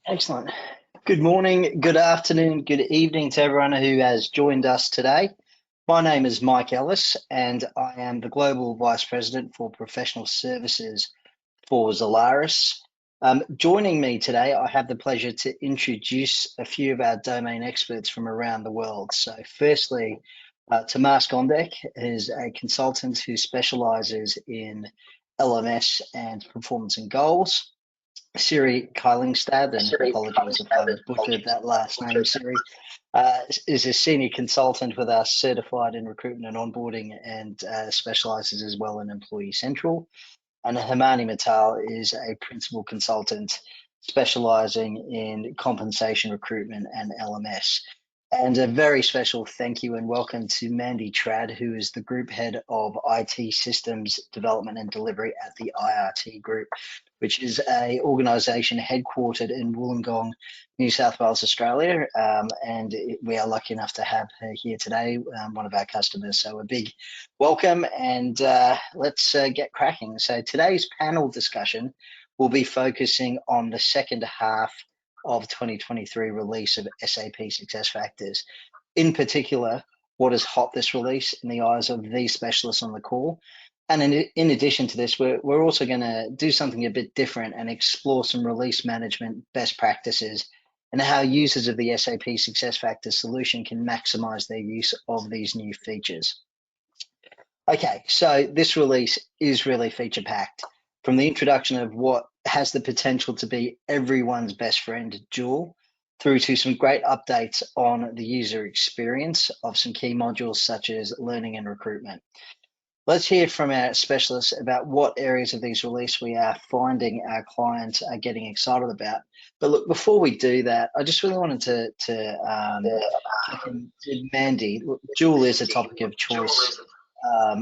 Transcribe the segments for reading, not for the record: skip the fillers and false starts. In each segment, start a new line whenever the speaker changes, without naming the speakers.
Excellent. Good morning, good afternoon, good evening to everyone who has joined us today. My name is Mike Ellis, and I am the Global Vice President for Professional Services for Zalaris. Joining me today, I have the pleasure to introduce a few of our domain experts from around the world. So firstly, Tomasz Gondek is a consultant who specializes in LMS and performance and goals. Siri Kyllingstad, and apologies if I've butchered that last name, Siri, is a senior consultant with us, certified in recruitment and onboarding, and specializes as well in Employee Central. And Himani Mittal is a principal consultant specializing in compensation recruitment and LMS. And a very special thank you and welcome to Mandy Trad, who is the Group Head of IT Systems Development and Delivery at the IRT Group, which is an organisation headquartered in Wollongong, New South Wales, Australia. We are lucky enough to have her here today, one of our customers. So a big welcome, and let's get cracking. So today's panel discussion will be focusing on the second half of 2023 release of SAP SuccessFactors. In particular, what has hot this release in the eyes of these specialists on the call. And in addition to this, we're also going to do something a bit different and explore some release management best practices and how users of the SAP SuccessFactors solution can maximize their use of these new features. Okay, so this release is really feature-packed. From the introduction of what has the potential to be everyone's best friend, Joule, through to some great updates on the user experience of some key modules such as learning and recruitment. Let's hear from our specialists about what areas of these release we are finding our clients are getting excited about. But look, before we do that, I just really wanted to check in with Mandy. Look, Joule is a topic of choice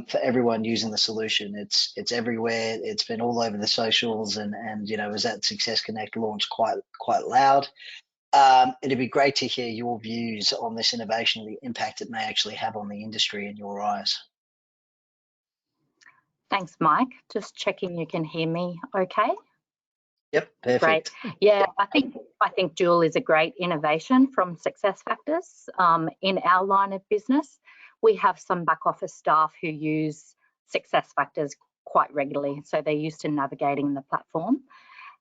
for everyone using the solution. It's everywhere. It's been all over the socials, and you know, was at Success Connect launch quite loud. It'd be great to hear your views on this innovation, the impact it may actually have on the industry in your eyes.
Thanks, Mike. Just checking you can hear me okay?
Yep, perfect.
Great. Yeah, I think Joule is a great innovation from SuccessFactors. In our line of business, we have some back office staff who use SuccessFactors quite regularly, so they're used to navigating the platform.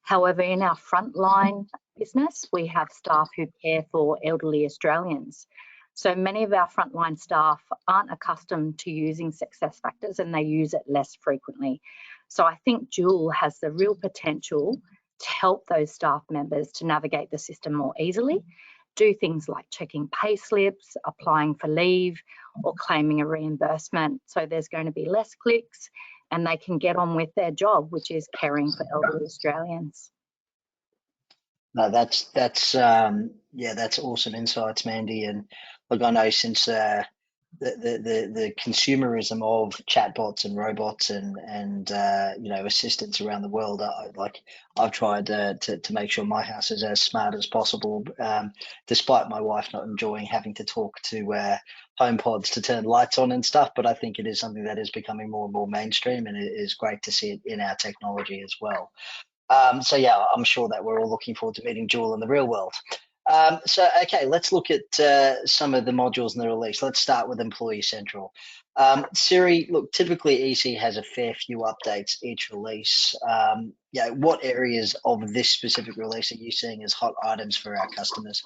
However, in our frontline business, we have staff who care for elderly Australians. So many of our frontline staff aren't accustomed to using SuccessFactors and they use it less frequently. So I think Joule has the real potential to help those staff members to navigate the system more easily, do things like checking pay slips, applying for leave, or claiming a reimbursement. So there's going to be less clicks and they can get on with their job, which is caring for elderly Australians.
No, that's awesome insights, Mandy. And look, I know since the consumerism of chatbots and robots and you know, assistants around the world, I've tried to make sure my house is as smart as possible, despite my wife not enjoying having to talk to HomePods to turn lights on and stuff. But I think it is something that is becoming more and more mainstream, and it is great to see it in our technology as well. So yeah, I'm sure that we're all looking forward to meeting Joule in the real world. Okay, let's look at some of the modules in the release. Let's start with Employee Central. Siri, look, typically EC has a fair few updates each release. Yeah, what areas of this specific release are you seeing as hot items for our customers?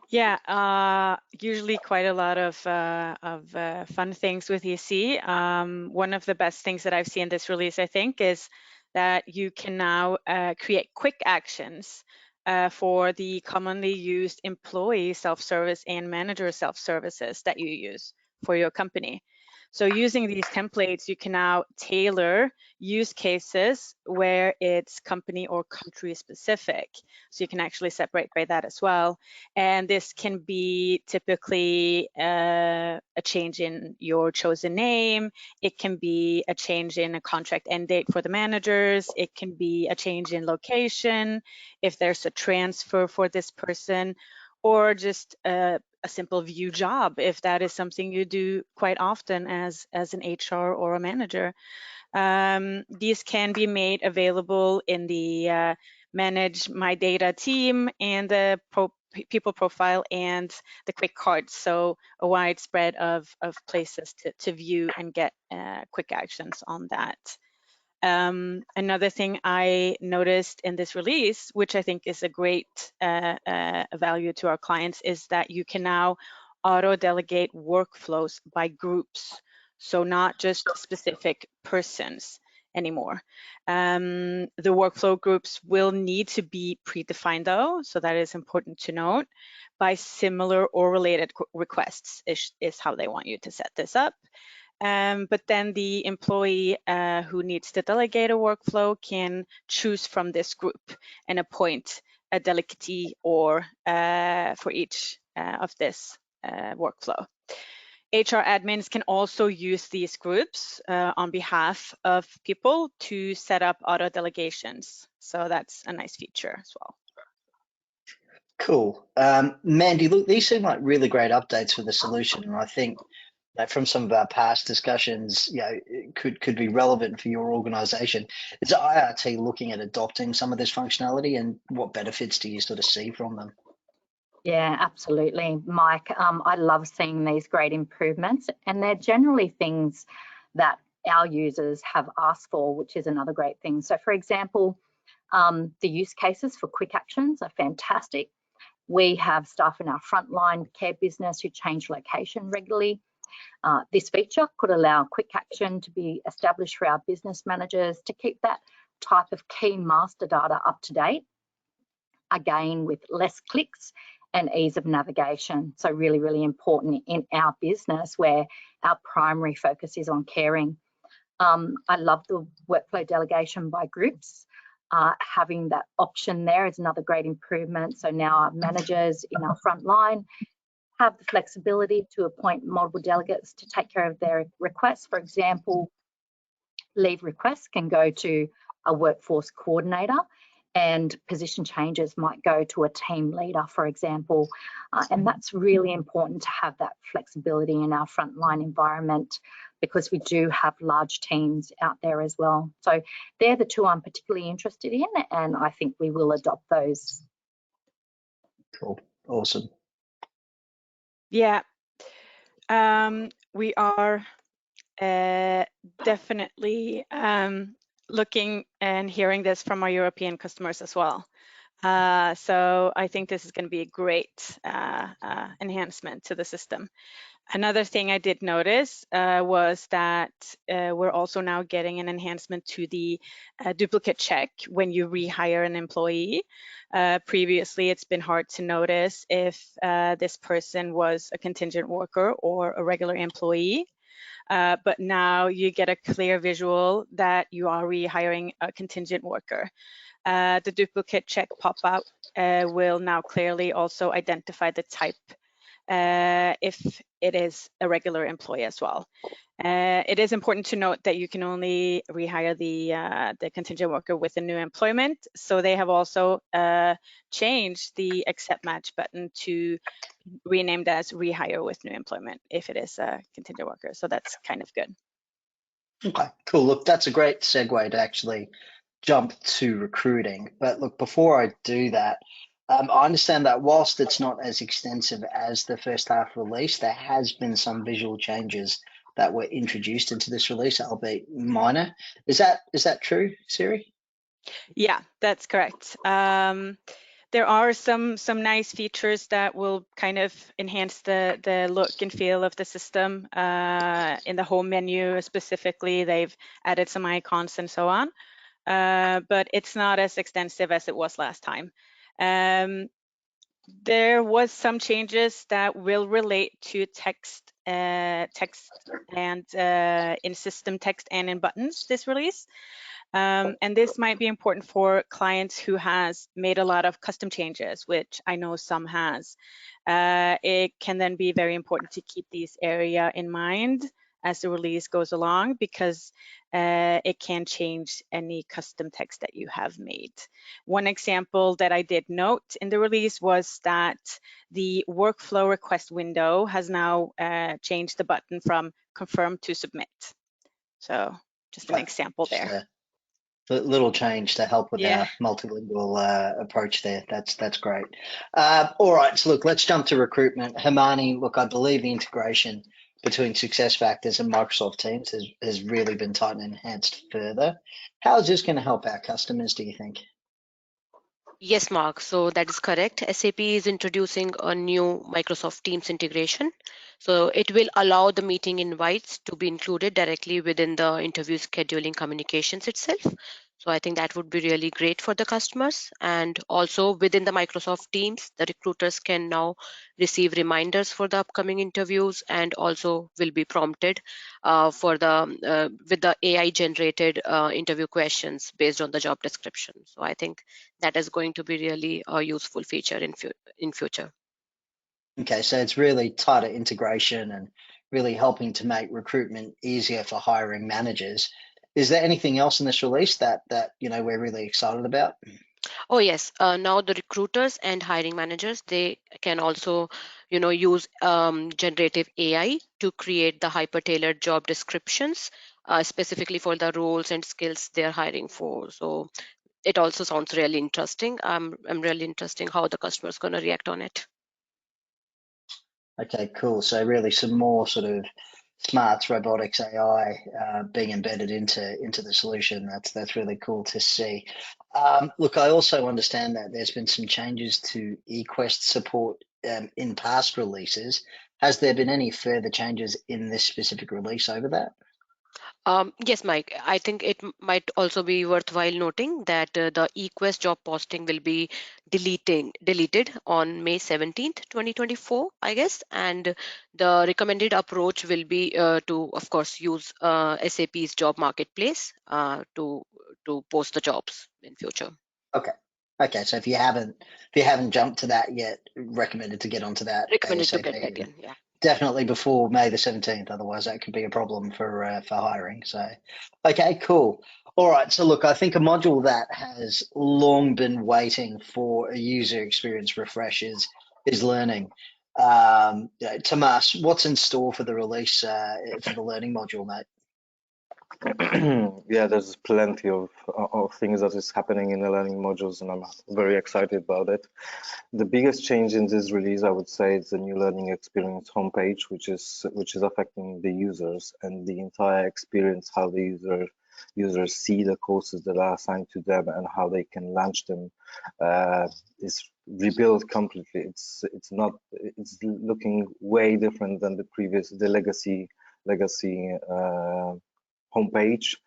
Yeah, usually quite a lot of fun things with EC. One of the best things that I've seen this release, I think, is that you can now create quick actions for the commonly used employee self-service and manager self-services that you use for your company. So using these templates, you can now tailor use cases where it's company or country specific. So you can actually separate by that as well. And this can be typically a change in your chosen name. It can be a change in a contract end date for the managers. It can be a change in location, if there's a transfer for this person, or just a simple view job, if that is something you do quite often as an HR or a manager. These can be made available in the manage my data team and the people profile and the quick cards, so a wide spread of places to view and get quick actions on that. Another thing I noticed in this release, which I think is a great value to our clients, is that you can now auto-delegate workflows by groups, so not just specific persons anymore. The workflow groups will need to be predefined though, so that is important to note, by similar or related requests is how they want you to set this up. But then the employee who needs to delegate a workflow can choose from this group and appoint a delegatee or for each of this workflow. HR admins can also use these groups on behalf of people to set up auto delegations. So that's a nice feature as well.
Cool. Mandy, look, these seem like really great updates for the solution. And I think that from some of our past discussions, it could be relevant for your organization. Is IRT looking at adopting some of this functionality, and what benefits do you sort of see from them?
Yeah, absolutely, Mike. I love seeing these great improvements, and they're generally things that our users have asked for, which is another great thing. So for example, the use cases for quick actions are fantastic. We have staff in our frontline care business who change location regularly. This feature could allow quick action to be established for our business managers to keep that type of key master data up to date, again with less clicks and ease of navigation. So really, really important in our business where our primary focus is on caring. I love the workflow delegation by groups. Having that option there is another great improvement. So now our managers in our front line have the flexibility to appoint multiple delegates to take care of their requests. For example, leave requests can go to a workforce coordinator, and position changes might go to a team leader, for example. And that's really important to have that flexibility in our frontline environment, because we do have large teams out there as well. So they're the two I'm particularly interested in, and I think we will adopt those.
Cool, awesome.
Yeah, we are definitely looking and hearing this from our European customers as well. So I think this is going to be a great enhancement to the system. Another thing I did notice was that we're also now getting an enhancement to the duplicate check when you rehire an employee. Previously, it's been hard to notice if this person was a contingent worker or a regular employee. But now you get a clear visual that you are rehiring a contingent worker. The duplicate check pop-up will now clearly also identify the type if it is a regular employee as well. It is important to note that you can only rehire the contingent worker with a new employment. So they have also changed the accept match button to renamed as rehire with new employment if it is a contingent worker. So that's kind of good.
Okay, cool. Look, that's a great segue to actually jump to recruiting. But look, before I do that, I understand that whilst it's not as extensive as the first half release, there has been some visual changes that were introduced into this release, albeit minor. Is that true, Siri?
Yeah, that's correct. There are some nice features that will kind of enhance the look and feel of the system. In the home menu specifically, they've added some icons and so on, but it's not as extensive as it was last time. There was some changes that will relate to text and in system text and in buttons this release. And this might be important for clients who has made a lot of custom changes, which I know some has. It can then be very important to keep these area in mind as the release goes along, because it can change any custom text that you have made. One example that I did note in the release was that the workflow request window has now changed the button from confirm to submit. So just an example there.
little change to help with
Yeah.
our multilingual approach there. That's great. All right, so look, let's jump to recruitment. Himani, look, I believe the integration between SuccessFactors and Microsoft Teams has really been tightened and enhanced further. How is this going to help our customers, do you think?
Yes, Mark. So that is correct. SAP is introducing a new Microsoft Teams integration. So it will allow the meeting invites to be included directly within the interview scheduling communications itself. So I think that would be really great for the customers. And also within the Microsoft Teams, the recruiters can now receive reminders for the upcoming interviews and also will be prompted for the with the AI generated interview questions based on the job description. So I think that is going to be really a useful feature in future.
Okay, so it's really tighter integration and really helping to make recruitment easier for hiring managers. Is there anything else in this release that we're really excited about?
Oh yes, now the recruiters and hiring managers, they can also use generative AI to create the hyper tailored job descriptions specifically for the roles and skills they're hiring for. So it also sounds really interesting. I'm really interested how the customer is going to react on it.
Okay, cool. So really some more sort of smarts, robotics, AI being embedded into the solution. That's really cool to see. Look, I also understand that there's been some changes to eQuest support in past releases. Has there been any further changes in this specific release over that?
Yes, Mike. I think it might also be worthwhile noting that the eQuest job posting will be deleted on May 17th, 2024, I guess. And the recommended approach will be to, of course, use SAP's job marketplace to post the jobs in future.
Okay. Okay. So if you haven't jumped to that yet, recommended to get onto that
Recommended to
ASAP.
get that in, yeah.
Definitely before May the 17th, otherwise that could be a problem for hiring. So, okay, cool. All right. So look, I think a module that has long been waiting for a user experience refresh is learning. Tomasz, what's in store for the release for the learning module, mate?
Yeah, there's plenty of things that is happening in the learning modules, and I'm very excited about it. The biggest change in this release, I would say, is the new learning experience homepage, which is affecting the users and the entire experience, how the users see the courses that are assigned to them and how they can launch them, is rebuilt completely. It's looking way different than the legacy homepage.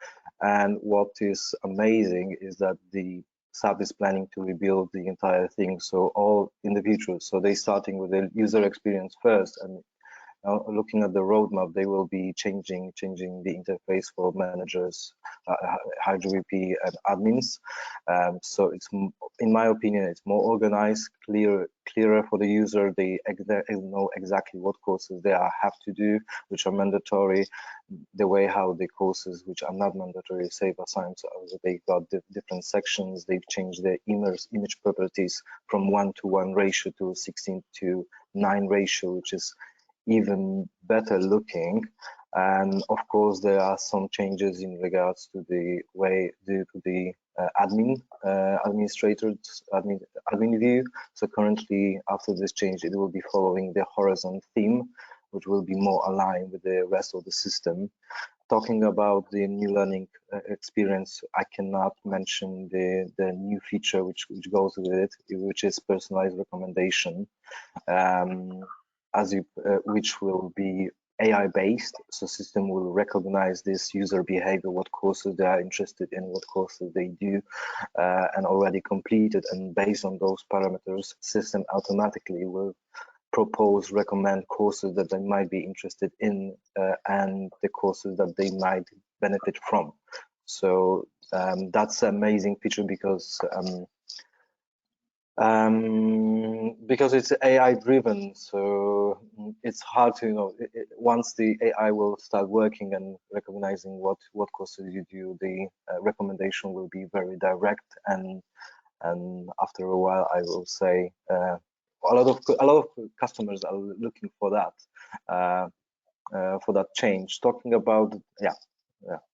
And what is amazing is that the SAP is planning to rebuild the entire thing, so all in the future. So they're starting with the user experience first, and looking at the roadmap, they will be changing the interface for managers, HGVP and admins. So it's, in my opinion, it's more organized, clearer for the user. They know exactly what courses they have to do, which are mandatory, the way how the courses which are not mandatory save assigned. So they've got different sections. They've changed their image properties from 1:1 ratio to 16:9 ratio, which is even better looking. And of course there are some changes in regards to the way due to the admin view. So currently, after this change, it will be following the horizon theme, which will be more aligned with the rest of the system. Talking about the new learning experience, I cannot mention the new feature which goes with it, which is personalized recommendation, which will be AI based. So system will recognize this user behavior, what courses they are interested in, what courses they do and already completed, and based on those parameters, system automatically will recommend courses that they might be interested in and the courses that they might benefit from. So that's an amazing feature because it's AI driven, so it's hard to once the AI will start working and recognizing what courses you do, the recommendation will be very direct, and after a while, I will say a lot of customers are looking for that change. Talking about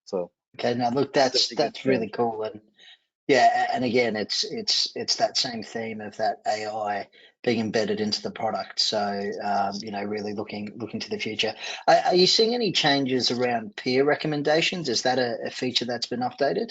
so
Okay, now look, that's really cool, and yeah, and again, it's that same theme of that AI being embedded into the product. So you know, really looking to the future. Are you seeing any changes around peer recommendations? Is that a feature that's been updated?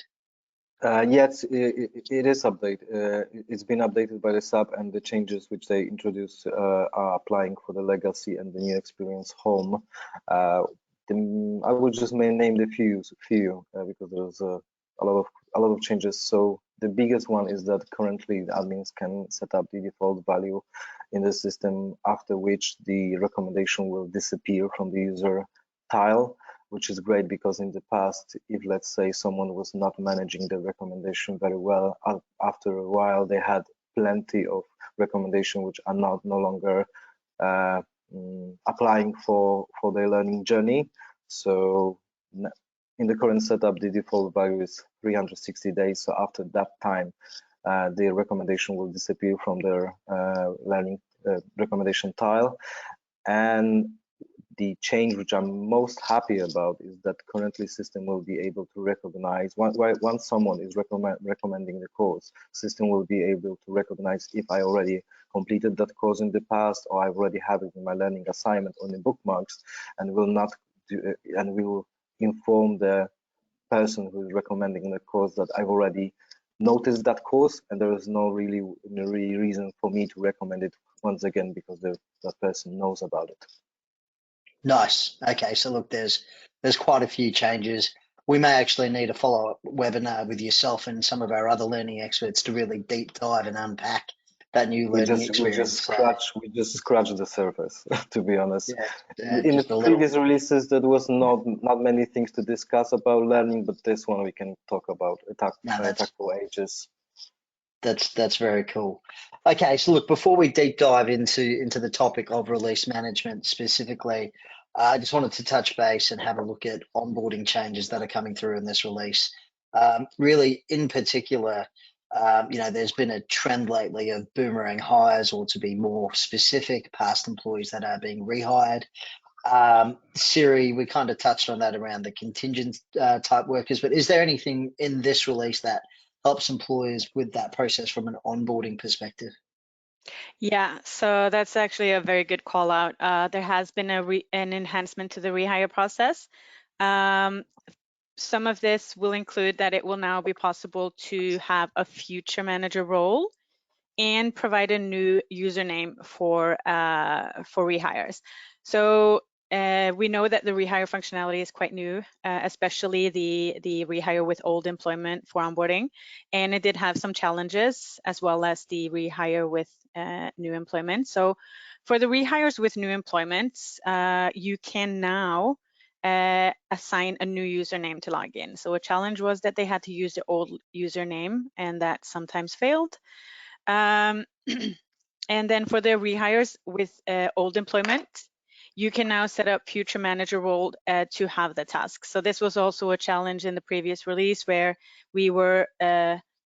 Yes, it is updated. It's been updated by the SAP, and the changes which they introduced are applying for the legacy and the new experience home. I will just name the few because there's a lot of changes. So the biggest one is that currently the admins can set up the default value in the system, after which the recommendation will disappear from the user tile, which is great because in the past, if let's say someone was not managing the recommendation very well, after a while they had plenty of recommendation which are no longer applying for their learning journey. So in the current setup, the default value is 360 days. So after that time, the recommendation will disappear from their learning recommendation tile. And the change which I'm most happy about is that currently system will be able to recognize once someone is recommending the course, system will be able to recognize if I already completed that course in the past, or I already have it in my learning assignment on the bookmarks, and will not do, and will inform the person who is recommending the course that I've already noticed that course, and there is no really reason for me to recommend it once again because that person knows about it.
Nice. Okay, so look, there's quite a few changes. We may actually need a follow-up webinar with yourself and some of our other learning experts to really deep dive and unpack that new learning experience.
We just scratched the surface, to be honest.
Yeah,
in the previous releases, there was not many things to discuss about learning, but this one we can talk about. Talk for ages.
That's very cool. Okay, so look, before we deep dive into the topic of release management specifically, I just wanted to touch base and have a look at onboarding changes that are coming through in this release. Really, in particular, you know, there's been a trend lately of boomerang hires, or to be more specific, past employees that are being rehired. Siri, we kind of touched on that around the contingent type workers, but is there anything in this release that helps employers with that process from an onboarding perspective?
Yeah, so that's actually a very good call out. There has been an enhancement to the rehire process. Some of this will include that it will now be possible to have a future manager role and provide a new username for rehires. So we know that the rehire functionality is quite new, especially the rehire with old employment for onboarding, and it did have some challenges, as well as the rehire with new employment. So for the rehires with new employment, you can now assign a new username to log in. So a challenge was that they had to use the old username, and that sometimes failed. And then for the rehires with old employment, you can now set up future manager role to have the tasks. So this was also a challenge in the previous release, where we were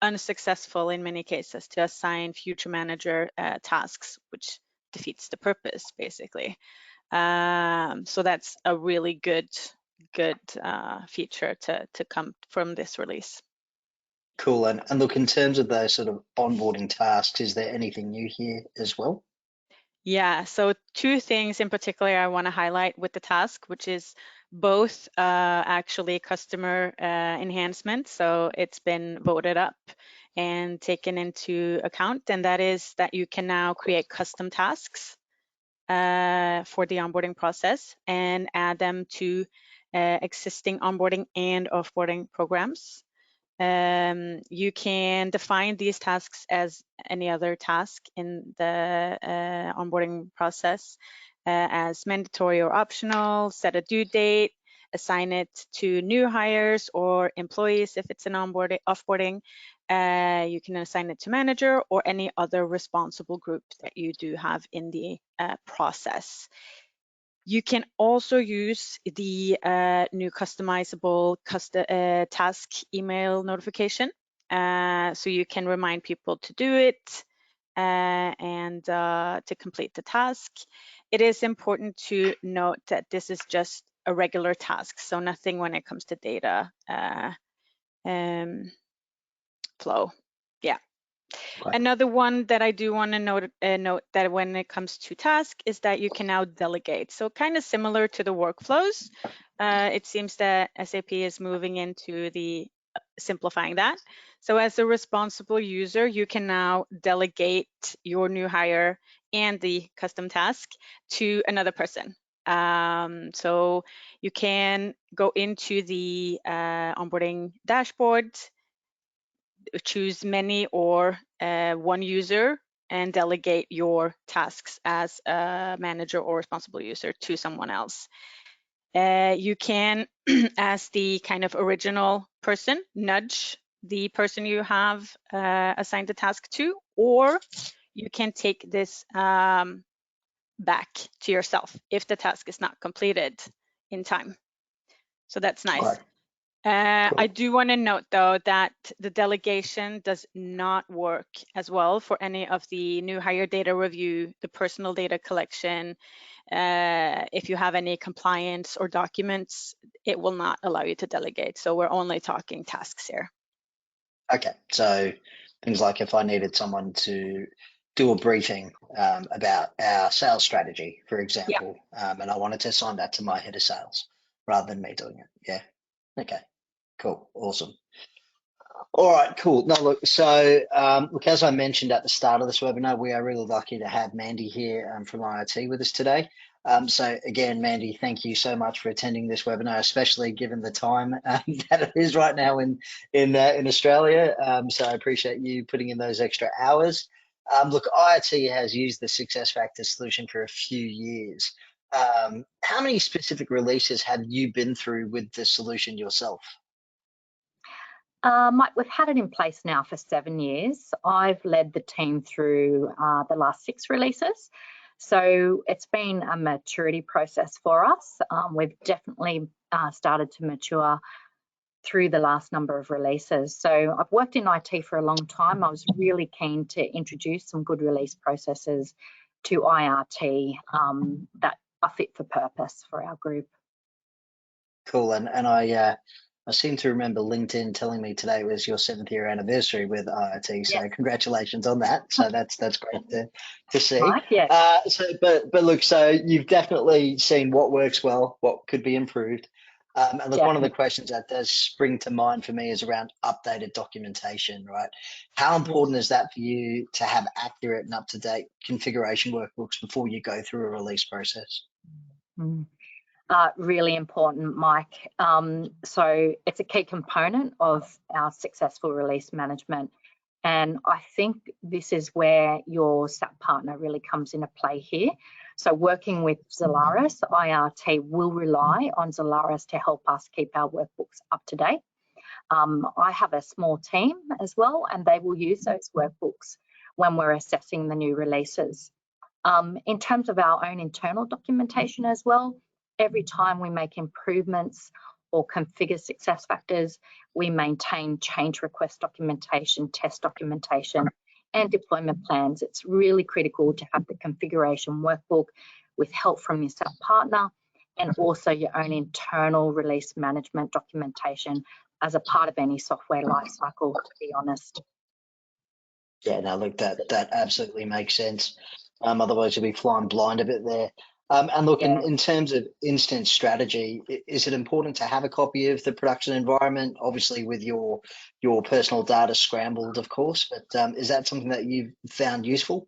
unsuccessful in many cases to assign future manager tasks, which defeats the purpose, basically. So that's a really good feature to come from this release.
Cool. And look, in terms of those sort of onboarding tasks, is there anything new here as well?
Yeah, so two things in particular I want to highlight with the task, which is both actually customer enhancement. So it's been voted up and taken into account, and that is that you can now create custom tasks for the onboarding process and add them to existing onboarding and offboarding programs. You can define these tasks as any other task in the onboarding process as mandatory or optional, set a due date, assign it to new hires or employees if it's an offboarding. You can assign it to manager or any other responsible group that you do have in the process. You can also use the new customizable task email notification. So you can remind people to do it and to complete the task. It is important to note that this is just a regular task. So nothing when it comes to data flow. Yeah.
Okay.
Another one that I do want to note that when it comes to task is that you can now delegate. So kind of similar to the workflows, it seems that SAP is moving into the simplifying that. So as a responsible user, you can now delegate your new hire and the custom task to another person. So you can go into the onboarding dashboard, choose many or one user, and delegate your tasks as a manager or responsible user to someone else. You can, as the kind of original person, nudge the person you have assigned the task to, or you can take this back to yourself if the task is not completed in time. So that's nice.
Right. Cool.
I do want to note, though, that the delegation does not work as well for any of the new hire data review, the personal data collection. If you have any compliance or documents, it will not allow you to delegate. So we're only talking tasks here.
Okay, so things like if I needed someone to do a briefing about our sales strategy, for example, and I wanted to assign that to my head of sales rather than me doing it. Yeah. Okay. Cool. Awesome. All right. Cool. No, look. So, look, as I mentioned at the start of this webinar, we are really lucky to have Mandy here from IRT with us today. So again, Mandy, thank you so much for attending this webinar, especially given the time that it is right now in Australia. So I appreciate you putting in those extra hours. Look, IRT has used the SuccessFactors solution for a few years. How many specific releases have you been through with the solution yourself?
Mike, we've had it in place now for 7 years. I've led the team through the last 6 releases. So it's been a maturity process for us. We've definitely started to mature through the last number of releases. So I've worked in IT for a long time. I was really keen to introduce some good release processes to IRT that are fit for purpose for our group.
Cool. And I seem to remember LinkedIn telling me today was your 7th year anniversary with IRT. So
Yes.
Congratulations on that. So that's great to see.
Right, yes.
But look, so you've definitely seen what works well, what could be improved. And look, one of the questions that does spring to mind for me is around updated documentation, right? How important is that for you to have accurate and up-to-date configuration workbooks before you go through a release process?
Really important, Mike. So it's a key component of our successful release management. And I think this is where your SAP partner really comes into play here. So working with Zalaris, IRT will rely on Zalaris to help us keep our workbooks up to date. I have a small team as well, and they will use those workbooks when we're assessing the new releases. In terms of our own internal documentation as well, every time we make improvements or configure SuccessFactors, we maintain change request documentation, test documentation, and deployment plans. It's really critical to have the configuration workbook with help from your SAP partner and also your own internal release management documentation as a part of any software lifecycle, to be honest.
Yeah, no, look, that absolutely makes sense. Otherwise, you'll be flying blind a bit there. And look, in terms of instance strategy, is it important to have a copy of the production environment, obviously with your personal data scrambled, of course, but is that something that you've found useful?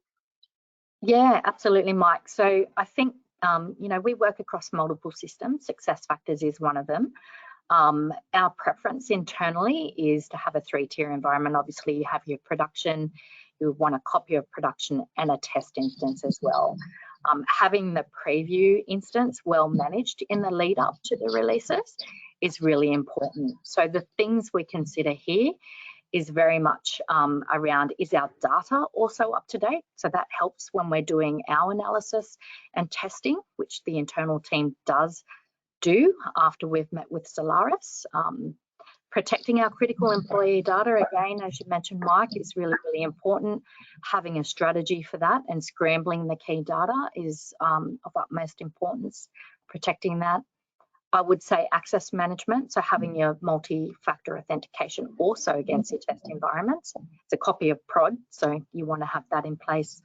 Yeah, absolutely, Mike. So I think, we work across multiple systems. SuccessFactors is one of them. Our preference internally is to have a 3-tier environment. Obviously, you have your production, you want a copy of production and a test instance as well. Having the preview instance well managed in the lead up to the releases is really important. So the things we consider here is very much around, is our data also up to date? So that helps when we're doing our analysis and testing, which the internal team does do after we've met with Zalaris. Protecting our critical employee data, again, as you mentioned, Mike, is really, really important. Having a strategy for that and scrambling the key data is of utmost importance, protecting that. I would say access management, so having your multi-factor authentication also against your test environments. It's a copy of prod, so you want to have that in place.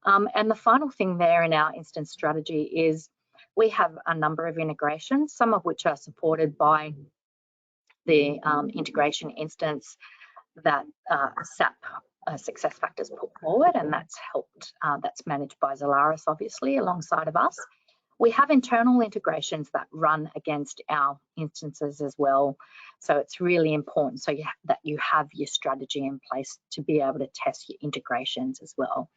And the final thing there in our instance strategy is we have a number of integrations, some of which are supported by the integration instance that SAP SuccessFactors put forward, and that's helped, that's managed by Zalaris, obviously, alongside of us. We have internal integrations that run against our instances as well. So it's really important that you have your strategy in place to be able to test your integrations as well.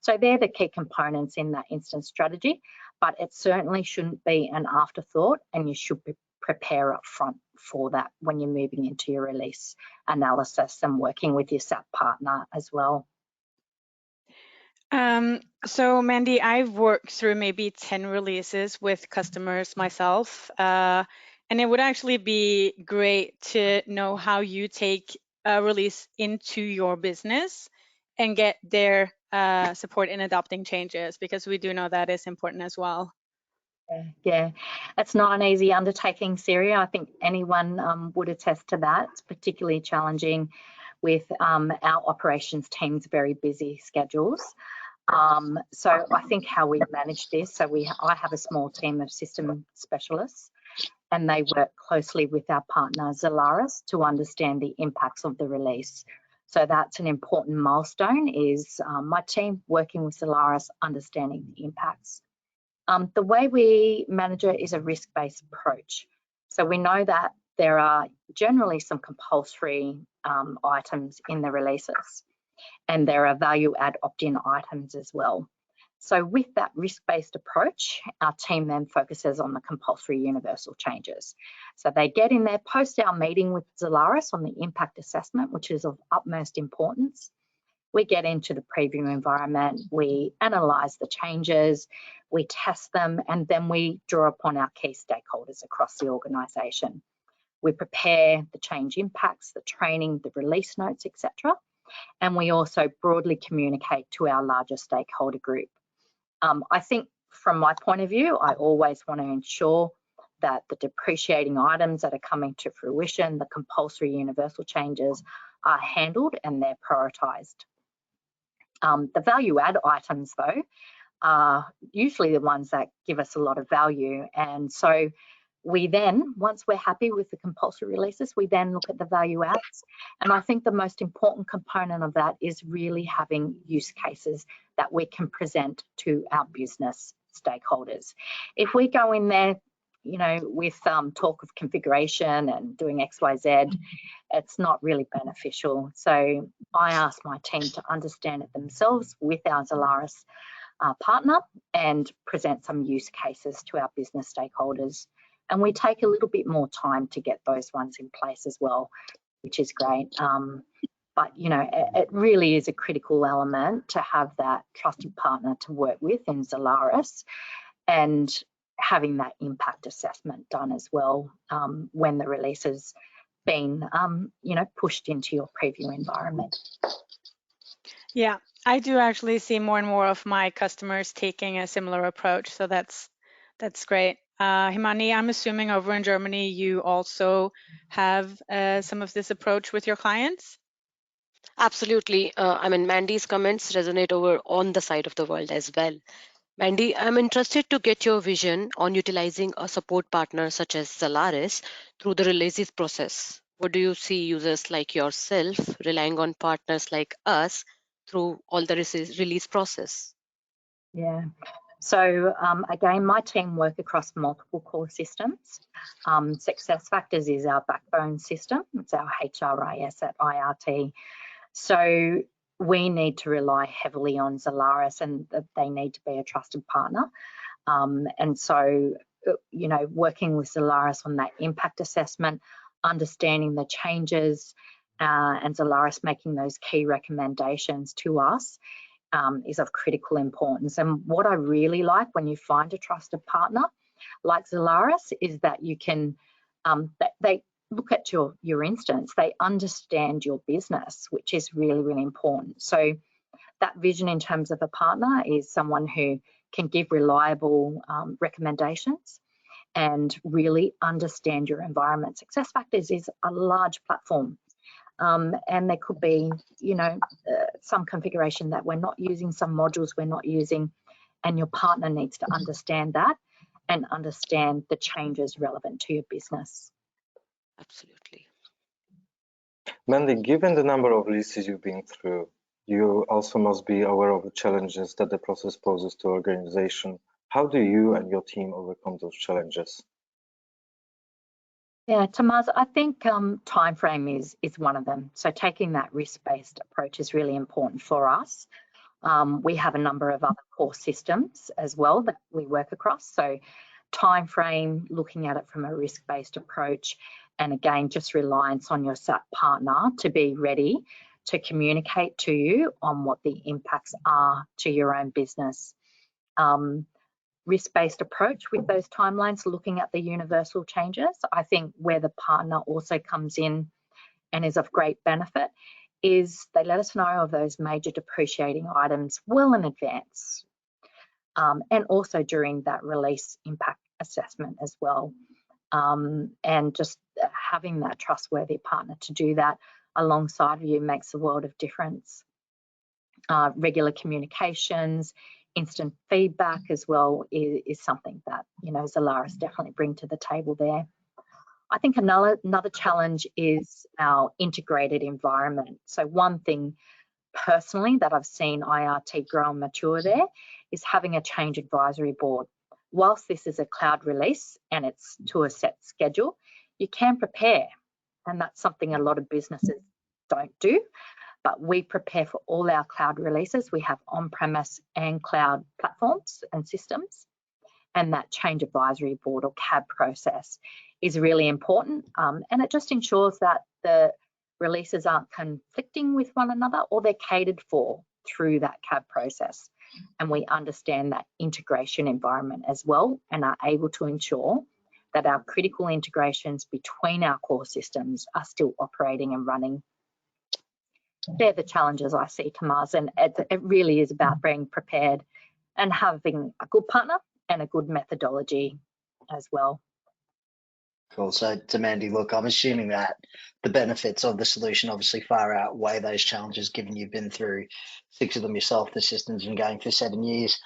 So they're the key components in that instance strategy, but it certainly shouldn't be an afterthought, and you should prepare up front for that when you're moving into your release analysis and working with your SAP partner as well.
So Mandy, I've worked through maybe 10 releases with customers myself, and it would actually be great to know how you take a release into your business and get their support in adopting changes, because we do know that is important as well.
Yeah, it's not an easy undertaking, Siri. I think anyone would attest to that. It's particularly challenging with our operations team's very busy schedules. So I think how we manage this, so I have a small team of system specialists, and they work closely with our partner Zalaris to understand the impacts of the release. So that's an important milestone, is my team working with Zalaris understanding the impacts. The way we manage it is a risk-based approach. So we know that there are generally some compulsory items in the releases, and there are value-add opt-in items as well. So with that risk-based approach, our team then focuses on the compulsory universal changes. So they get in there post our meeting with Zalaris on the impact assessment, which is of utmost importance. We get into the preview environment, we analyse the changes, we test them, and then we draw upon our key stakeholders across the organisation. We prepare the change impacts, the training, the release notes, etc. And we also broadly communicate to our larger stakeholder group. I think from my point of view, I always want to ensure that the depreciating items that are coming to fruition, the compulsory universal changes, are handled and they're prioritised. The value add items, though, are usually the ones that give us a lot of value. And so we then, once we're happy with the compulsory releases, we then look at the value adds. And I think the most important component of that is really having use cases that we can present to our business stakeholders. If we go in there, you know, with talk of configuration and doing XYZ, it's not really beneficial. So I ask my team to understand it themselves with our Zalaris partner and present some use cases to our business stakeholders. And we take a little bit more time to get those ones in place as well, which is great. But, you know, it really is a critical element to have that trusted partner to work with in Zalaris, and having that impact assessment done as well when the release has been, you know, pushed into your preview environment.
Yeah, I do actually see more and more of my customers taking a similar approach, so that's great. Himani, I'm assuming over in Germany you also have some of this approach with your clients?
Absolutely. I mean, Mandy's comments resonate over on the side of the world as well. Mandy, I'm interested to get your vision on utilizing a support partner such as Zalaris through the releases process. What do you see users like yourself relying on partners like us through all the release process?
Yeah. So again, my team work across multiple core systems. SuccessFactors is our backbone system. It's our HRIS at IRT. So we need to rely heavily on Zalaris, and they need to be a trusted partner. And so, you know, working with Zalaris on that impact assessment, understanding the changes, and Zalaris making those key recommendations to us is of critical importance. And what I really like when you find a trusted partner like Zalaris is that you can, they look at your instance, they understand your business, which is really, really important. So that vision in terms of a partner is someone who can give reliable recommendations and really understand your environment. SuccessFactors is a large platform, and there could be, some configuration that we're not using, some modules we're not using, and your partner needs to understand that and understand the changes relevant to your business.
Absolutely.
Mandy, given the number of releases you've been through, you also must be aware of the challenges that the process poses to organization. How do you and your team overcome those challenges?
Yeah, Tomasz, I think time frame is one of them. So taking that risk-based approach is really important for us. We have a number of other core systems as well that we work across. So time frame, looking at it from a risk-based approach, and again, just reliance on your SAP partner to be ready to communicate to you on what the impacts are to your own business. Risk-based approach with those timelines, looking at the universal changes. I think where the partner also comes in and is of great benefit is they let us know of those major depreciating items well in advance, and also during that release impact assessment as well. And just having that trustworthy partner to do that alongside of you makes a world of difference. Regular communications, instant feedback as well is something that, Zalaris definitely bring to the table there. I think another challenge is our integrated environment. So one thing personally that I've seen IRT grow and mature there is having a change advisory board. Whilst this is a cloud release and it's to a set schedule, you can prepare, and that's something a lot of businesses don't do. But we prepare for all our cloud releases. We have on-premise and cloud platforms and systems, and that change advisory board or CAB process is really important, and it just ensures that the releases aren't conflicting with one another, or they're catered for through that CAB process. And we understand that integration environment as well, and are able to ensure that our critical integrations between our core systems are still operating and running. They're the challenges I see, Tomasz, and it really is about being prepared and having a good partner and a good methodology as well.
Cool. So, to Mandy, look, I'm assuming that the benefits of the solution obviously far outweigh those challenges, given you've been through 6 of them yourself. The system's been going for 7 years.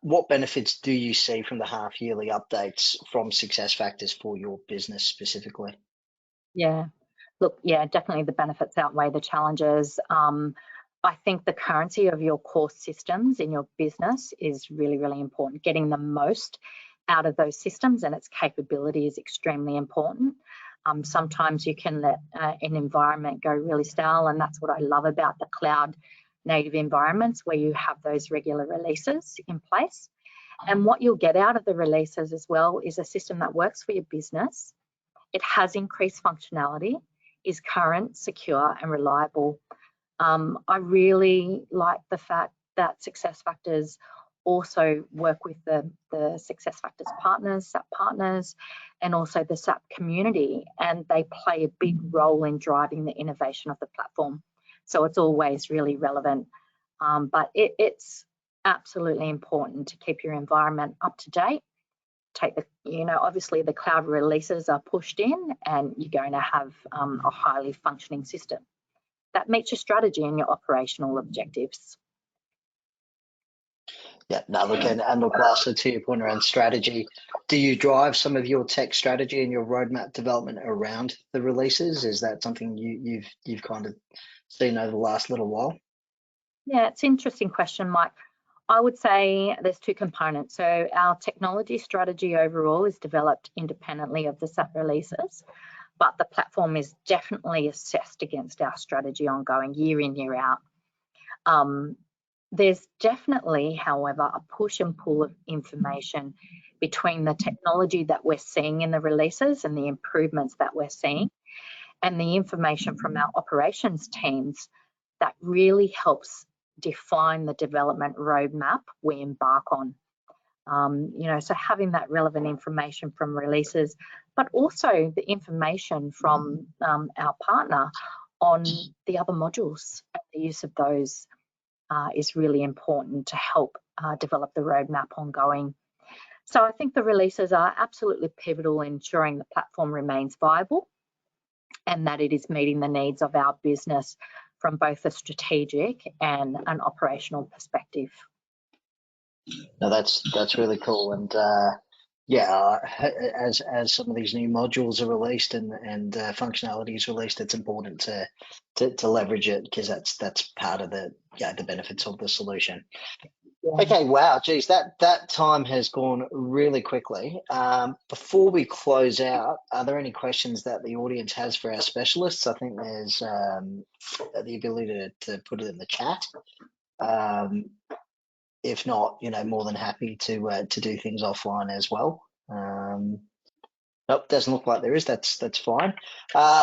What benefits do you see from the half-yearly updates from SuccessFactors for your business specifically?
Yeah. Look, yeah, definitely the benefits outweigh the challenges. I think the currency of your core systems in your business is really, really important. Getting the most out of those systems and its capability is extremely important. Sometimes you can let an environment go really stale, and that's what I love about the cloud native environments, where you have those regular releases in place. And what you'll get out of the releases as well is a system that works for your business. It has increased functionality, is current, secure and reliable. I really like the fact that SuccessFactors also work with the SuccessFactors partners, SAP partners, and also the SAP community, and they play a big role in driving the innovation of the platform. So it's always really relevant, but it's absolutely important to keep your environment up to date. Take the, obviously the cloud releases are pushed in, and you're going to have a highly functioning system that meets your strategy and your operational objectives.
Yeah, no, look, and look, lastly, to your point around strategy, do you drive some of your tech strategy and your roadmap development around the releases? Is that something you've kind of seen over the last little while?
Yeah, it's an interesting question, Mike. I would say there's 2 components. So our technology strategy overall is developed independently of the SAP releases, but the platform is definitely assessed against our strategy ongoing, year in, year out. There's definitely, however, a push and pull of information between the technology that we're seeing in the releases and the improvements that we're seeing, and the information from our operations teams that really helps define the development roadmap we embark on. So having that relevant information from releases, but also the information from our partner on the other modules, and the use of those is really important to help develop the roadmap ongoing. So I think the releases are absolutely pivotal in ensuring the platform remains viable and that it is meeting the needs of our business from both a strategic and an operational perspective.
No, that's really cool. And yeah, as some of these new modules are released and functionality is released, it's important to leverage it, because that's part of the benefits of the solution. Yeah. Okay, wow, geez, that time has gone really quickly. Before we close out, are there any questions that the audience has for our specialists? I think there's the ability to put it in the chat. If not, more than happy to do things offline as well. Nope, doesn't look like there is. That's fine.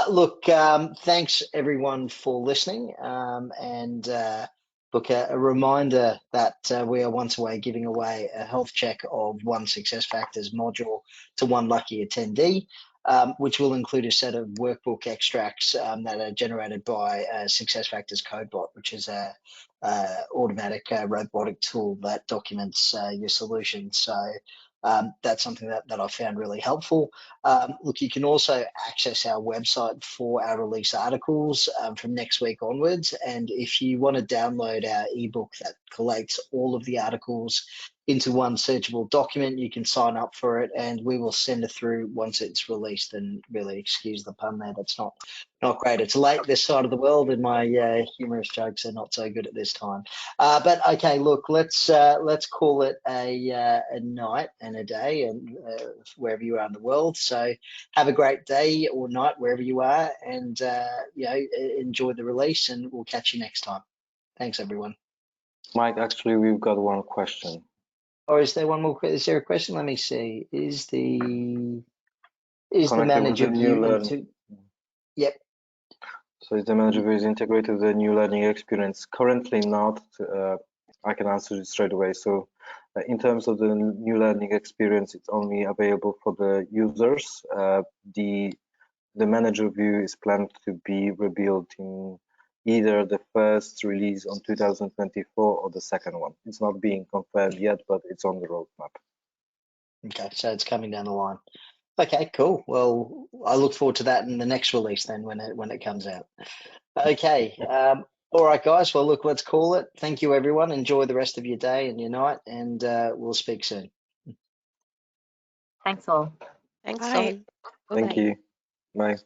Look, thanks everyone for listening. Look, a reminder that we are once away giving away a health check of 1 SuccessFactors module to 1 lucky attendee, which will include a set of workbook extracts that are generated by SuccessFactors CodeBot, which is a automatic robotic tool that documents your solution. So that's something that I found really helpful. Look, you can also access our website for our release articles from next week onwards. And if you want to download our ebook that collates all of the articles into one searchable document, you can sign up for it and we will send it through once it's released. And really, excuse the pun there, that's not great. It's late this side of the world and my humorous jokes are not so good at this time. But okay, look, let's call it a night and a day, and wherever you are in the world. So have a great day or night wherever you are, and enjoy the release, and we'll catch you next time. Thanks, everyone.
Mike, actually, we've got one question.
Or is there one more? Is there a question? Let me see. Is the manager view? Yep.
So is the manager view is integrated with the new learning experience? Currently not. I can answer it straight away. So in terms of the new learning experience, it's only available for the users. The manager view is planned to be rebuilt in either the first release on 2024 or the second one. It's not being confirmed yet, but it's on the roadmap. Okay,
so it's coming down the line. Okay, cool. Well, I look forward to that in the next release then when it comes out. Okay. All right, guys. Well, look, let's call it. Thank you, everyone. Enjoy the rest of your day and your night, and we'll speak soon.
Thanks all.
Thanks
Bye.
all.
Thank you. Bye.